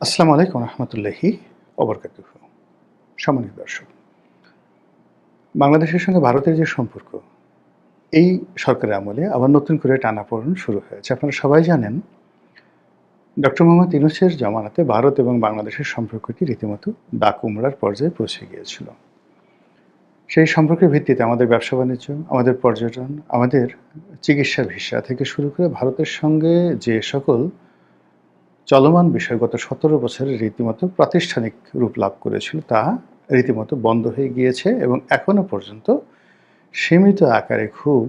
আসসালামু আলাইকুম রহমতুল্লাহি ওবরকাতুহু। সম্মানিত দর্শক, বাংলাদেশের সঙ্গে ভারতের যে সম্পর্ক, এই সরকারের আমলে আবার নতুন করে টানাপোড়েন শুরু হয়েছে। আপনারা সবাই জানেন, ডক্টর মোহাম্মদ ইউনূসের জামানাতে ভারত এবং বাংলাদেশের সম্পর্কটি রীতিমতো দাগ-কুমড়ার পর্যায়ে পৌঁছে গিয়েছিল। সেই সম্পর্কের ভিত্তিতে আমাদের ব্যবসা-বাণিজ্য, আমাদের পর্যটন, আমাদের চিকিৎসা ভিসা থেকে শুরু করে ভারতের সঙ্গে যে সকল চলমান বিষয় গত ১৭ বছরে রীতিমতো প্রাতিষ্ঠানিক রূপ লাভ করেছিল, তা রীতিমতো বন্ধ হয়ে গিয়েছে এবং এখনো পর্যন্ত সীমিত আকারে খুব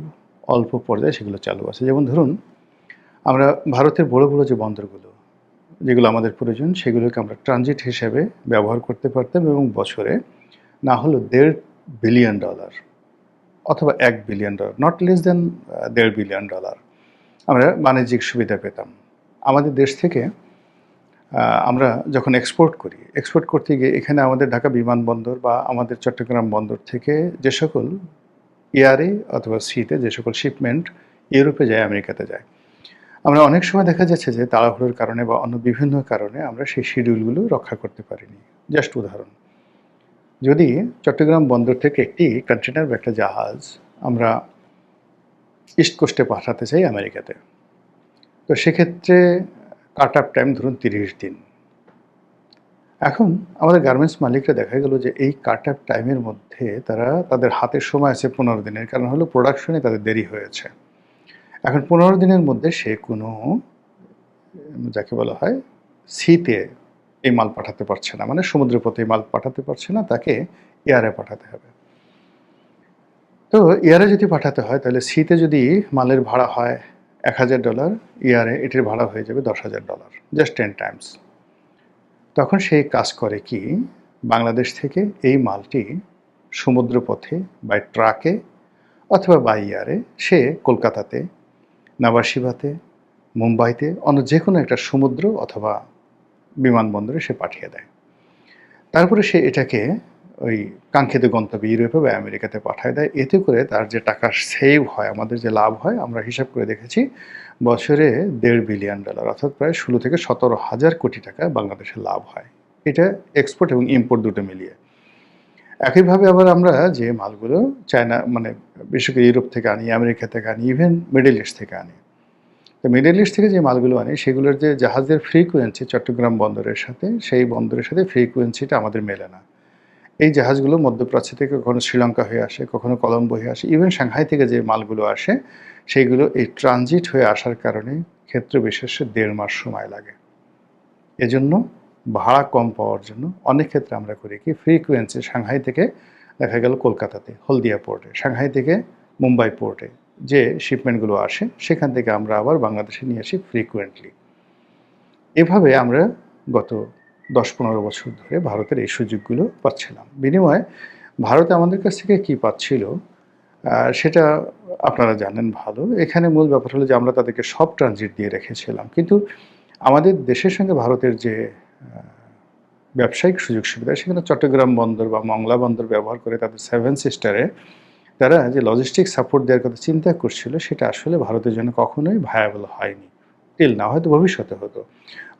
অল্প পর্যায়ে সেগুলো চালু আছে। যেমন ধরুন, আমরা ভারতের বড়, বড় যে বন্দরগুলো, যেগুলো আমাদের প্রয়োজন, সেগুলোকে আমরা ট্রানজিট হিসেবে ব্যবহার করতে পারতাম এবং বছরে না হলেও $1.5 বিলিয়ন অথবা $1 billion, not less than $1.5 billion আমরা বাণিজ্যিক সুবিধা পেতাম। আমাদের দেশ থেকে আমরা যখন এক্সপোর্ট করতে গিয়ে এখানে আমাদের ঢাকা বিমানবন্দর বা আমাদের চট্টগ্রাম বন্দর থেকে যে সকল এয়ারে অথবা সিতে যে সকল শিপমেন্ট ইউরোপে যায়, আমেরিকাতে যায়, আমরা অনেক সময় দেখা যাচ্ছে যে তাড়াহুড়োর কারণে বা অন্য বিভিন্ন কারণে আমরা সেই শিডিউলগুলো রক্ষা করতে পারিনি। জাস্ট উদাহরণ, যদি চট্টগ্রাম বন্দর থেকে একটি কন্টেনার বা একটা জাহাজ আমরা ইস্ট কোস্টে পাঠাতে চাই আমেরিকাতে, তো সেক্ষেত্রে কাট আপ টাইম ধরুন ৩০ দিন। এখন আমাদের গার্মেন্টস মালিকরা দেখা গেল যে এই কাট আপ টাইমের মধ্যে তারা তাদের হাতের সময় আছে ১৫ দিনের, কারণ হলো প্রোডাকশনে তাদের দেরি হয়েছে। এখন ১৫ দিনের মধ্যে সে কোনো যাকে বলা হয় সিতে এই মাল পাঠাতে পারছে না, মানে সমুদ্রপথে এই মাল পাঠাতে পারছে না, তাকে এয়ারে পাঠাতে হবে। তো এয়ারে যদি পাঠাতে হয় তাহলে সিতে যদি মালের ভাড়া হয় $১,০০০, এয়ারে এটির ভাড়া হয়ে যাবে $১০,০০০, জাস্ট 10 টাইমস। তখন সে কাজ করে কি, বাংলাদেশ থেকে এই মালটি সমুদ্রপথে বাই ট্রাকে অথবা বাই এয়ারে সে কলকাতাতে, নাভাশিভাতে, মুম্বাইতে অন্য যে কোনো একটা সমুদ্র অথবা বিমানবন্দরে সে পাঠিয়ে দেয়। তারপরে সে এটাকে ওই কাঙ্ক্ষিত গন্তব্যে ইউরোপে বা আমেরিকাতে পাঠায় দেয়। এতে করে তার যে টাকা সেভ হয়, আমাদের যে লাভ হয়, আমরা হিসাব করে দেখেছি বছরে $1.5 বিলিয়ন, অর্থাৎ প্রায় ১৬ থেকে ১৭,০০০ কোটি টাকা বাংলাদেশের লাভ হয়। এটা এক্সপোর্ট এবং ইম্পোর্ট দুটো মিলিয়ে। একইভাবে আবার আমরা যে মালগুলো চায়না, মানে বিশেষ করে ইউরোপ থেকে আনি, আমেরিকা থেকে আনি, ইভেন মিডল ইস্ট থেকে আনি। তো মিডল ইস্ট থেকে যে মালগুলো আনি সেগুলোর যে জাহাজের ফ্রিকোয়েন্সি চট্টগ্রাম বন্দরের সাথে, সেই বন্দরের সাথে ফ্রিকোয়েন্সিটা আমাদের মেলে না। এই জাহাজগুলো মধ্যপ্রাচ্য থেকে কখনো শ্রীলঙ্কা হয়ে আসে, কখনো কলম্বো হয়ে আসে, ইভেন সাংহাই থেকে যে মালগুলো আসে সেইগুলো এই ট্রানজিট হয়ে আসার কারণে ক্ষেত্র বিশেষে ১.৫ মাস সময় লাগে। এজন্য ভাড়া কম পাওয়ার জন্য অনেক ক্ষেত্রে আমরা করি কি, ফ্রিকোয়েন্সি সাংহাই থেকে দেখা গেল কলকাতাতে হলদিয়া পোর্টে, সাংহাই থেকে মুম্বাই পোর্টে যে শিপমেন্টগুলো আসে সেখান থেকে আমরা আবার বাংলাদেশে নিয়ে আসি ফ্রিকুয়েন্টলি। এভাবে আমরা গত ১০-১৫ বছর ধরে ভারতের এই সুযোগগুলো পাচ্ছিলাম। বিনিময়ে ভারত আমাদের কাছ থেকে কী পাচ্ছিল সেটা আপনারা জানেন ভালো। এখানে মূল ব্যাপার হলো যে আমরা তাদেরকে সব ট্রানজিট দিয়ে রেখেছিলাম। কিন্তু আমাদের দেশের সঙ্গে ভারতের যে ব্যবসায়িক সুযোগ সুবিধা, সেখানে চট্টগ্রাম বন্দর বা মংলা বন্দর ব্যবহার করে তাদের 7 সিস্টারে তারা যে লজিস্টিক সাপোর্ট দেওয়ার কথা চিন্তা করছিল, সেটা আসলে ভারতের জন্য কখনোই ভায়াবল হয়নি। টিল নাও, হয়তো ভবিষ্যতে হতো।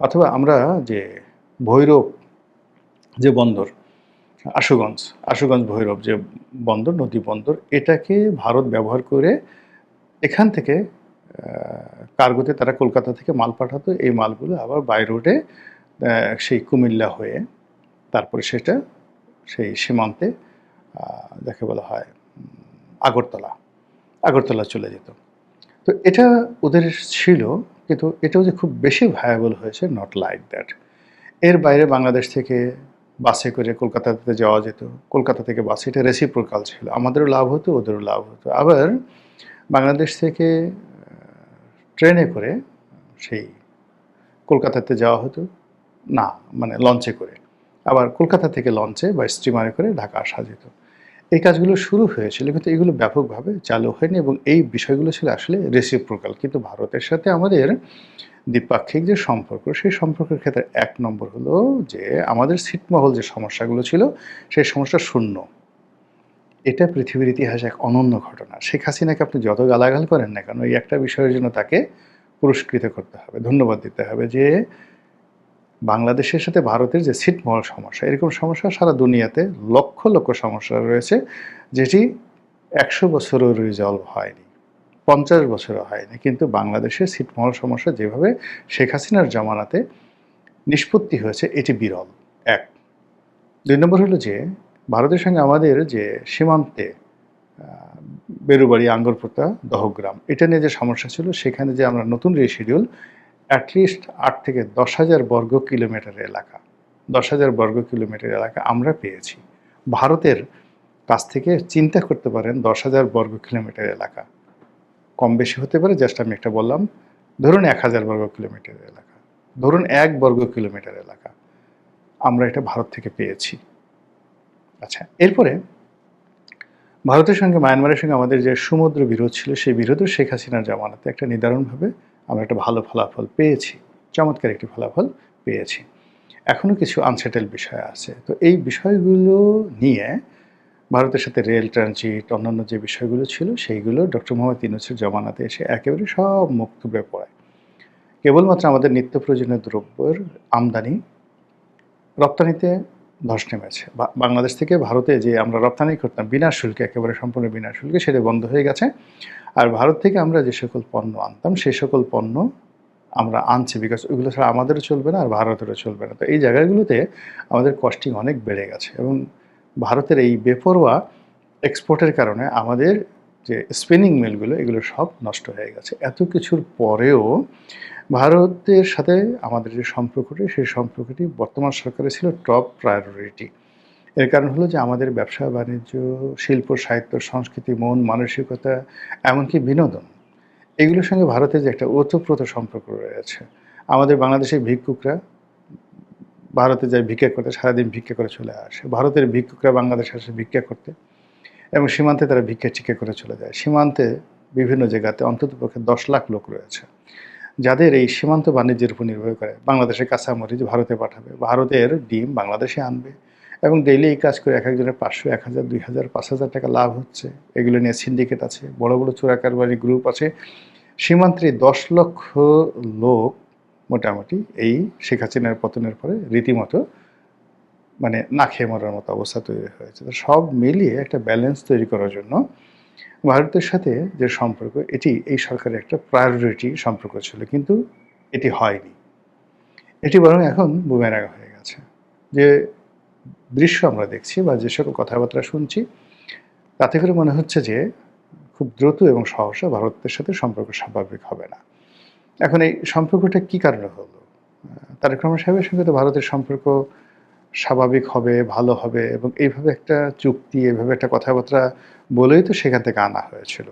অথবা আমরা যে ভৈরব যে বন্দর, আশুগঞ্জ ভৈরব যে বন্দর, নদী বন্দর, এটাকে ভারত ব্যবহার করে এখান থেকে কার্গোতে তারা কলকাতা থেকে মাল পাঠাতো। এই মালগুলো আবার বাই রোডে সেই কুমিল্লা হয়ে তারপরে সেটা সেই সীমান্তে যাকে বলা হয় আগরতলা চলে যেত। তো এটা ওদের ছিল, কিন্তু এটাও যে খুব বেশি ভায়াবল হয়েছে, নট লাইক দ্যাট। এর বাইরে বাংলাদেশ থেকে বাসে করে কলকাতাতে যাওয়া যেত, কলকাতা থেকে বাসে, এটা রেসিপ্রোকাল ছিল, আমাদেরও লাভ হতো, ওদেরও লাভ হতো। আবার বাংলাদেশ থেকে ট্রেনে করে সেই কলকাতাতে যাওয়া হতো, না মানে লঞ্চে করে, আবার কলকাতা থেকে লঞ্চে বা স্টিমারে করে ঢাকা আসা যেত। এই কাজগুলো শুরু হয়েছিল, কিন্তু এগুলো ব্যাপকভাবে চালু হয়নি এবং এই বিষয়গুলো ছিল আসলে রেসিপ্রোকাল। কিন্তু ভারতের সাথে আমাদের দ্বিপাক্ষিক যে সম্পর্ক, সেই সম্পর্কের ক্ষেত্রে ১ নম্বর হলো যে আমাদের ছিটমহল যে সমস্যাগুলো ছিল, সেই সমস্যা শূন্য। এটা পৃথিবীর ইতিহাসে এক অনন্য ঘটনা। শেখ হাসিনাকে আপনি যত গালাগাল করেন না কেন, এই একটা বিষয়ের জন্য তাকে পুরস্কৃত করতে হবে, ধন্যবাদ দিতে হবে যে বাংলাদেশের সাথে ভারতের যে ছিটমহল সমস্যা, এরকম সমস্যা সারা দুনিয়াতে লক্ষ লক্ষ সমস্যা রয়েছে, যেটি ১০০ বছরও রিজলভ হয়নি, ৫০ বছরও হয়নি। কিন্তু বাংলাদেশের ছিটমহল সমস্যা যেভাবে শেখ হাসিনার জমানাতে নিষ্পত্তি হয়েছে, এটি বিরল। ১। ২ নম্বর হলো যে ভারতের সঙ্গে আমাদের যে সীমান্তে বেরুবাড়ি, আঙ্গরপোতা, দহগ্রাম, এটা নিয়ে যে সমস্যা ছিল, সেখানে যে আমরা নতুন রিশিডিউল অ্যাটলিস্ট ৮ থেকে ১০,০০০ বর্গ কিলোমিটার এলাকা, ১০,০০০ বর্গ কিলোমিটার এলাকা আমরা পেয়েছি। ভারতের কাছ থেকে চিন্তা করতে পারেন ১০,০০০ বর্গ কিলোমিটার এলাকা। কম বেশি হতে পারে, জাস্ট আমি একটা বললাম। ধরুন ১,০০০ বর্গ কিলোমিটার এলাকা, ধরুন ১ বর্গ কিলোমিটার এলাকা আমরা এটা ভারত থেকে পেয়েছি। আচ্ছা, এরপরে ভারতের সঙ্গে মায়ানমারের সঙ্গে আমাদের যে সমুদ্র বিরোধ ছিল, সেই বিরোধও শেখ হাসিনার জামানাতে একটা নিদারুণভাবে আমরা একটা ভালো ফলাফল পেয়েছি, চমৎকার একটি ফলাফল পেয়েছি। এখনও কিছু আনসেটেল বিষয় আছে। তো এই বিষয়গুলো নিয়ে ভারতের সাথে রেল ট্রানজিট, অন্যান্য যে বিষয়গুলো ছিল, সেইগুলো ডক্টর মোহাম্মদ ইউনূসের জমানাতে এসে একেবারে সব মুখ থুবড়ে পড়ে। কেবলমাত্র আমাদের নিত্য প্রয়োজনীয় দ্রব্যের আমদানি, রপ্তানিতে ধস নেমেছে। বাংলাদেশ থেকে ভারতে যে আমরা রপ্তানি করতাম বিনা শুল্কে, একেবারে সম্পূর্ণ বিনা শুল্কে, সেটা বন্ধ হয়ে গেছে। আর ভারত থেকে আমরা যে সকল পণ্য আনতাম, সেই সকল পণ্য আমরা আনছি, বিকজ ওইগুলো ছাড়া আমাদেরও চলবে না আর ভারতেরও চলবে না। তো এই জায়গাগুলোতে আমাদের কস্টিং অনেক বেড়ে গেছে, এবং ভারতের এই বেপরোয়া এক্সপোর্টের কারণে আমাদের যে স্পিনিং মিলগুলো, এগুলো সব নষ্ট হয়ে গেছে। এত কিছুর পরেও ভারতের সাথে আমাদের যে সম্পর্কটি, সেই সম্পর্কটি বর্তমান সরকারের ছিল টপ প্রায়োরিটি। এর কারণ হলো যে আমাদের ব্যবসা বাণিজ্য, শিল্প, সাহিত্য, সংস্কৃতি, মন মানসিকতা, এমনকি বিনোদন, এগুলোর সঙ্গে ভারতের যে একটা ওতপ্রোত সম্পর্ক রয়েছে। আমাদের বাংলাদেশের ভিক্ষুকরা ভারতে যায় ভিক্ষা করতে, সারাদিন ভিক্ষা করে চলে আসে। ভারতের ভিক্ষুকরা বাংলাদেশে আসে ভিক্ষা করতে, এবং সীমান্তে তারা ভিক্ষা টিক্ষা করে চলে যায়। সীমান্তে বিভিন্ন জায়গাতে অন্ততপক্ষে ১০ লাখ লোক রয়েছে, যাদের এই সীমান্ত বাণিজ্যের উপর নির্ভর করে। বাংলাদেশের কাঁচামরিচ ভারতে পাঠাবে, ভারতের ডিম বাংলাদেশে আনবে, এবং ডেইলি এই কাজ করে এক একজনের ৫০০, ১,০০০, ২,০০০, ৫,০০০ টাকা লাভ হচ্ছে। এগুলো নিয়ে সিন্ডিকেট আছে, বড় বড় চোরা কারবারি গ্রুপ আছে। সীমান্তে ১০ লক্ষ লোক মোটামুটি এই শেখ হাসিনার পতনের পরে রীতিমতো মানে না খেয়ে মরার মতো অবস্থা তৈরি হয়েছে। তো সব মিলিয়ে একটা ব্যালেন্স তৈরি করার জন্য ভারতের সাথে যে সম্পর্ক, এটি এই সরকারের একটা প্রায়োরিটি সম্পর্ক ছিল, কিন্তু এটি হয়নি। এটি বরং এখন বুমেরাং হয়ে গেছে। যে দৃশ্য আমরা দেখছি বা যে সকল কথাবার্তা শুনছি, তাতে করে মনে হচ্ছে যে খুব দ্রুত এবং সহসা ভারতের সাথে সম্পর্ক স্বাভাবিক হবে না। এখন এই সম্পর্কটা কী কারণে হলো? তারেক রহমান সাহেবের সঙ্গে তো ভারতের সম্পর্ক স্বাভাবিক হবে, ভালো হবে, এবং এইভাবে একটা চুক্তি, এভাবে একটা কথাবার্তা বলেই তো সেখান থেকে আনা হয়েছিল।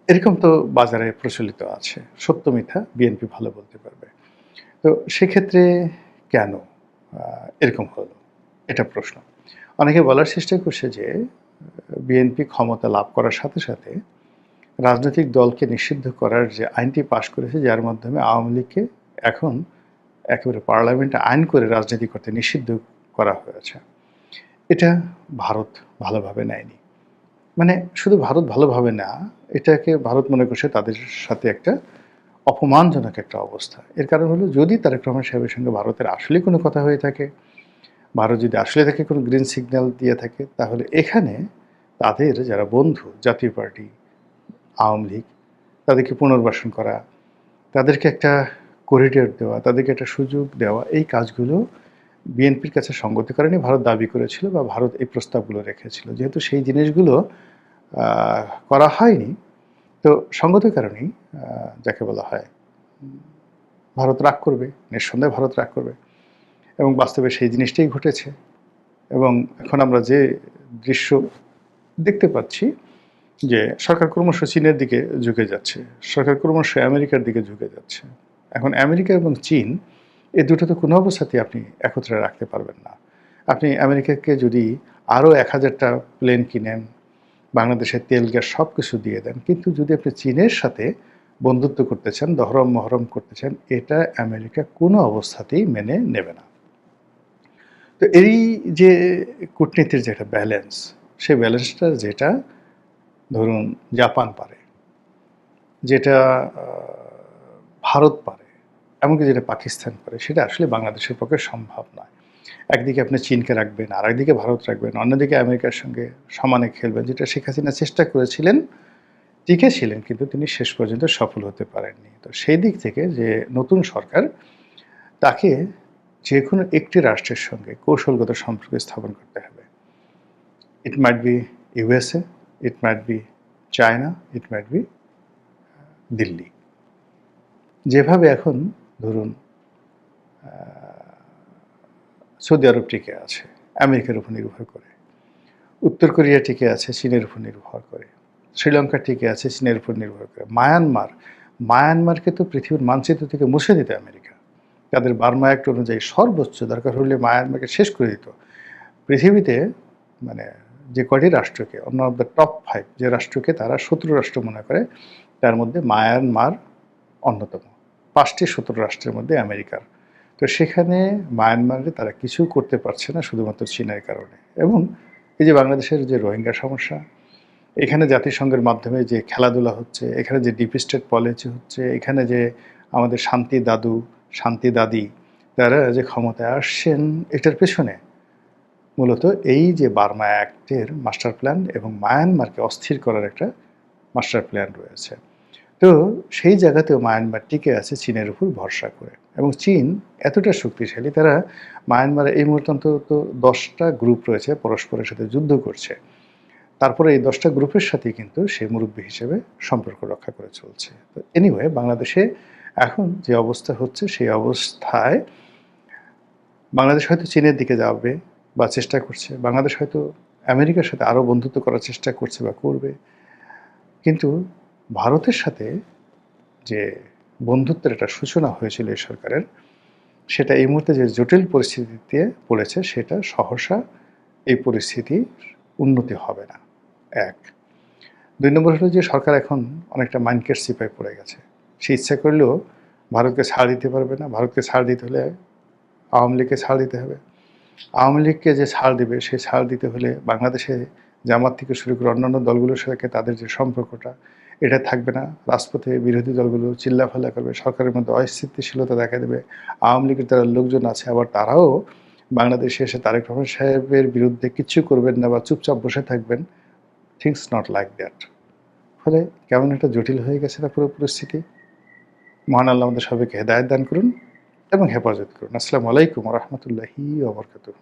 এরকম তো বাজারে প্রচলিত আছে। সত্য মিথ্যা বিএনপি ভালো বলতে পারবে। তো সেক্ষেত্রে কেন এরকম হলো? এটা প্রশ্ন। অনেকে বলার চেষ্টা করছে যে বিএনপি ক্ষমতা লাভ করার সাথে সাথে রাজনৈতিক দলকে নিষিদ্ধ করার যে আইনটি পাশ করেছে, যার মাধ্যমে আওয়ামী লীগকে এখন একেবারে পার্লামেন্টে আইন করে রাজনীতি করতে নিষিদ্ধ করা হয়েছে। এটা ভারত ভালোভাবে নেয়নি। মানে শুধু ভারত ভালোভাবে না, এটাকে ভারত মনে করছে তাদের সাথে একটা অপমানজনক একটা অবস্থা। এর কারণ হলো, যদি তারেক রহমান সাহেবের সঙ্গে ভারতের আসলেই কোনো কথা হয়ে থাকে, ভারত যদি আসলে তাকে কোনো গ্রিন সিগন্যাল দিয়ে থাকে, তাহলে এখানে তাদের যারা বন্ধু, জাতীয় পার্টি, আওয়ামী লীগ, তাদেরকে পুনর্বাসন করা, তাদেরকে একটা করিডোর দেওয়া, তাদেরকে একটা সুযোগ দেওয়া, এই কাজগুলো বিএনপির কাছে সঙ্গতিকারণে ভারত দাবি করেছিল বা ভারত এই প্রস্তাবগুলো রেখেছিল। যেহেতু সেই জিনিসগুলো করা হয়নি, তো সঙ্গত কারণেই যাকে বলা হয় ভারত রাগ করবে, নিঃসন্দেহে ভারত রাগ করবে, এবং বাস্তবে সেই জিনিসটাই ঘটেছে। এবং এখন আমরা যে দৃশ্য দেখতে পাচ্ছি, যে সরকার ক্রমশ চীনের দিকে ঝুঁকে যাচ্ছে, সরকার ক্রমশ আমেরিকার দিকে ঝুঁকে যাচ্ছে। এখন আমেরিকা এবং চীন, এই দুটো তো কোনো অবস্থাতেই আপনি একত্রে রাখতে পারবেন না। আপনি আমেরিকাকে যদি আরও ১,০০০টা প্লেন কিনেন, বাংলাদেশের তেল গ্যাস সব কিছু দিয়ে দেন, কিন্তু যদি আপনি চীনের সাথে বন্ধুত্ব করতে চান, দহরম মহরম করতে চান, এটা আমেরিকা কোনো অবস্থাতেই মেনে নেবে না। তো এই যে কূটনীতির যে একটা ব্যালেন্স, সেই ব্যালেন্সটা যেটা ধরুন জাপান পারে, যেটা ভারত পারে, এমনকি যেটা পাকিস্তান করে, সেটা আসলে বাংলাদেশের পক্ষে সম্ভব নয়। একদিকে আপনি চীনকে রাখবেন, আর একদিকে ভারত রাখবেন, অন্যদিকে আমেরিকার সঙ্গে সমানে খেলবেন, যেটা শেখ হাসিনা চেষ্টা করেছিলেন, টিকেছিলেন, কিন্তু তিনি শেষ পর্যন্ত সফল হতে পারেননি। তো সেই দিক থেকে যে নতুন সরকার, তাকে যে কোনো একটি রাষ্ট্রের সঙ্গে কৌশলগত সম্পর্ক স্থাপন করতে হবে। It might be USA, it might be China, it might be Delhi. যেভাবে এখন ধরুন সৌদি আরব টিকে আছে আমেরিকার উপর নির্ভর করে, উত্তর কোরিয়া টিকে আছে চীনের উপর নির্ভর করে, শ্রীলঙ্কা টিকে আছে চীনের উপর নির্ভর করে, মায়ানমারকে তো পৃথিবীর মানচিত্র থেকে মুছে দিত আমেরিকা। তাদের বার্মা অ্যাক্ট অনুযায়ী সর্বোচ্চ দরকার হলে মায়ানমারকে শেষ করে দিত। পৃথিবীতে মানে যে কটি রাষ্ট্রকে, অন্য অফ দ্য টপ 5 যে রাষ্ট্রকে তারা শত্রু রাষ্ট্র মনে করে, তার মধ্যে মায়ানমার অন্যতম। 5টি শত্রু রাষ্ট্রের মধ্যে আমেরিকার। তো সেখানে মায়ানমারে তারা কিছু করতে পারছে না শুধুমাত্র চীনের কারণে। এবং এই যে বাংলাদেশের যে রোহিঙ্গা সমস্যা, এখানে জাতিসংঘের মাধ্যমে যে খেলাধুলা হচ্ছে, এখানে যে ডিপ স্টেট পলিসি হচ্ছে, এখানে যে আমাদের শান্তি দাদু, শান্তি দাদি তারা যে ক্ষমতায় আসছেন, এটার পেছনে মূলত এই যে বার্মা অ্যাক্টের মাস্টার প্ল্যান এবং মায়ানমারকে অস্থির করার একটা মাস্টার প্ল্যান রয়েছে। তো সেই জায়গাতেও মায়ানমার টিকে আছে চীনের উপর ভরসা করে। এবং চীন এতটা শক্তিশালী, তারা মায়ানমারে এই মুহূর্তে অন্তত 10টা গ্রুপ রয়েছে পরস্পরের সাথে যুদ্ধ করছে। তারপরে এই 10টা গ্রুপের সাথেই কিন্তু সে মুরব্বী হিসেবে সম্পর্ক রক্ষা করে চলছে। তো এনিওয়ে, বাংলাদেশে এখন যে অবস্থা হচ্ছে, সেই অবস্থায় বাংলাদেশ হয়তো চীনের দিকে যাবে বা চেষ্টা করছে, বাংলাদেশ হয়তো আমেরিকার সাথে আরও বন্ধুত্ব করার চেষ্টা করছে বা করবে, কিন্তু ভারতের সাথে যে বন্ধুত্বের একটা সূচনা হয়েছিল এই সরকারের, সেটা এই মুহূর্তে যে জটিল পরিস্থিতিতে পড়েছে, সেটা সহসা এই পরিস্থিতির উন্নতি হবে না। 1। 2 নম্বর হলো যে সরকার এখন অনেকটা মাইন্ডকের সিপায় পড়ে গেছে। সে ইচ্ছা করলেও ভারতকে ছাড় দিতে পারবে না। ভারতকে ছাড় দিতে হলে আওয়ামী লীগকে ছাড় দিতে হবে। আওয়ামী লীগকে যে ছাড় দেবে, সে ছাড় দিতে হলে বাংলাদেশে জামাত থেকে শুরু করে অন্যান্য দলগুলোর সাথে তাদের যে সম্পর্কটা, এটা থাকবে না। রাজপথে বিরোধী দলগুলো চিল্লাফাল্লা করবে, সরকারের মধ্যে অস্থিতিশীলতা দেখা দেবে। আওয়ামী লীগের যারা লোকজন আছে, আবার তারাও বাংলাদেশে এসে তারেক রহমান সাহেবের বিরুদ্ধে কিচ্ছু করবেন না বা চুপচাপ বসে থাকবেন। Things not like that. ফলে কেমন একটা জটিল হয়ে গেছে না পুরো পরিস্থিতি। মহান আল্লাহ আমাদের সবাইকে হেদায়েত দান করুন এবং হেফাজত করুন। আসসালামু আলাইকুম ওয়া রাহমাতুল্লাহি ওয়া বারাকাতুহু।